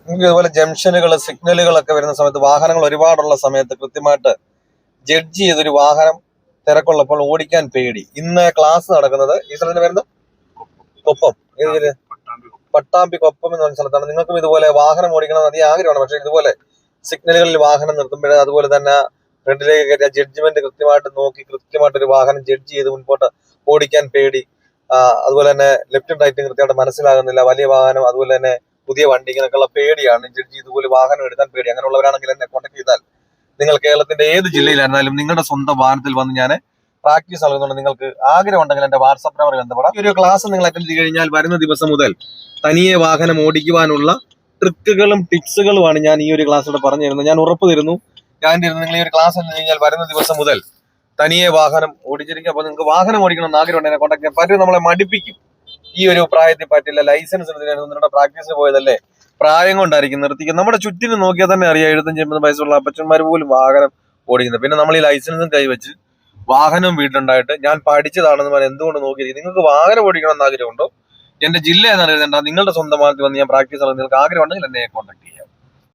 നിങ്ങൾക്ക് ഇതുപോലെ ജംഗ്ഷനുകൾ, സിഗ്നലുകളൊക്കെ വരുന്ന സമയത്ത്, വാഹനങ്ങൾ ഒരുപാടുള്ള സമയത്ത് കൃത്യമായിട്ട് ജഡ്ജ് ചെയ്തൊരു വാഹനം തിരക്കുള്ളപ്പോൾ ഓടിക്കാൻ പേടി. ഇന്ന് ക്ലാസ് നടക്കുന്നത് ഈ സ്ഥലത്തിന് വരുന്നത് കൊപ്പം, പട്ടാമ്പി കൊപ്പം എന്ന് പറഞ്ഞ സ്ഥലത്താണ്. നിങ്ങൾക്കും ഇതുപോലെ വാഹനം ഓടിക്കണം അധികം ആഗ്രഹമാണ്. പക്ഷെ ഇതുപോലെ സിഗ്നലുകളിൽ വാഹനം നിർത്തുമ്പോൾ, അതുപോലെ തന്നെ ഫ്രണ്ടിലേക്ക് കയറ്റിയ ജഡ്ജ്മെന്റ് കൃത്യമായിട്ട് നോക്കി കൃത്യമായിട്ടൊരു വാഹനം ജഡ്ജ് ചെയ്ത് മുൻപോട്ട് ഓടിക്കാൻ പേടി. അതുപോലെ തന്നെ ലെഫ്റ്റും റൈറ്റും കൃത്യമായിട്ട് മനസ്സിലാകുന്നില്ല, വലിയ വാഹനം, അതുപോലെ തന്നെ പുതിയ വണ്ടി, ഇങ്ങനെയൊക്കെയുള്ള പേടിയാണ്. ജഡ്ജ് ഇതുപോലെ വാഹനം എടുക്കാൻ പേടി. അങ്ങനെയുള്ളവരാണെങ്കിൽ എന്നെ കോൺടാക്ട് ചെയ്താൽ നിങ്ങൾ കേരളത്തിന്റെ ഏത് ജില്ലയിലായിരുന്നാലും നിങ്ങളുടെ സ്വന്തം വാഹനത്തിൽ വന്ന് ഞാൻ പ്രാക്ടീസ് നൽകുന്നുണ്ട്. നിങ്ങൾക്ക് ആഗ്രഹം ഉണ്ടെങ്കിൽ എന്റെ വാട്സാപ്പ് നമ്പർ ബന്ധപ്പെടാം. ഈ ഒരു ക്ലാസ് നിങ്ങൾ അറ്റൻഡ് ചെയ്ത് കഴിഞ്ഞാൽ വരുന്ന ദിവസം മുതൽ തനിയെ വാഹനം ഓടിക്കുവാനുള്ള ട്രിക്കുകളും ടിപ്സുകളുമാണ് ഞാൻ ഈ ഒരു ക്ലാസ്സിലൂടെ പറഞ്ഞു തരുന്നത്. ഞാൻ ഉറപ്പ് തരുന്നു, നിങ്ങൾ ഈ ഒരു ക്ലാസ് അറ്റൻഡ് കഴിഞ്ഞാൽ വരുന്ന ദിവസം മുതൽ തനിയെ വാഹനം ഓടിച്ചിരിക്കും. അപ്പൊ നിങ്ങൾക്ക് വാഹനം ഓടിക്കണം എന്ന് ആഗ്രഹം ഉണ്ടെങ്കിൽ കോൺടാക്ട് ചെയ്യാൻ പറ്റും. നമ്മളെ മടിപ്പിക്കും. ഈ ഒരു പ്രായത്തിൽ പറ്റില്ല, ലൈസൻസ് എടുത്തിട്ട് പ്രാക്ടീസിന് പോയതല്ലേ, പ്രായം കൊണ്ടായിരിക്കും നിർത്തിക്കുന്നത്. നമ്മുടെ ചുറ്റിനും നോക്കിയാൽ തന്നെ അറിയാം, 75-80 വയസ്സുള്ള അപ്പച്ചന്മാർ പോലും വാഹനം ഓടിക്കുന്നത്. പിന്നെ നമ്മൾ ഈ ലൈസൻസും കൈവച്ച് വാഹനം വീട്ടിലുണ്ടായിട്ട് ഞാൻ പഠിച്ചതാണെന്ന് പറഞ്ഞാൽ എന്തുകൊണ്ട് നോക്കിയിരിക്കും? നിങ്ങൾക്ക് വാഹനം ഓടിക്കണം എന്ന് ആഗ്രഹമുണ്ടോ? എന്റെ ജില്ല ഏതാണ് എഴുതേണ്ട, നിങ്ങളുടെ സ്വന്തം വാഹനത്തിൽ വന്ന് ഞാൻ പ്രാക്ടീസ് നടത്തുന്നത് നിങ്ങൾക്ക് ആഗ്രഹം ഉണ്ടെങ്കിൽ എന്നെ കോൺടാക്ട് ചെയ്യാം.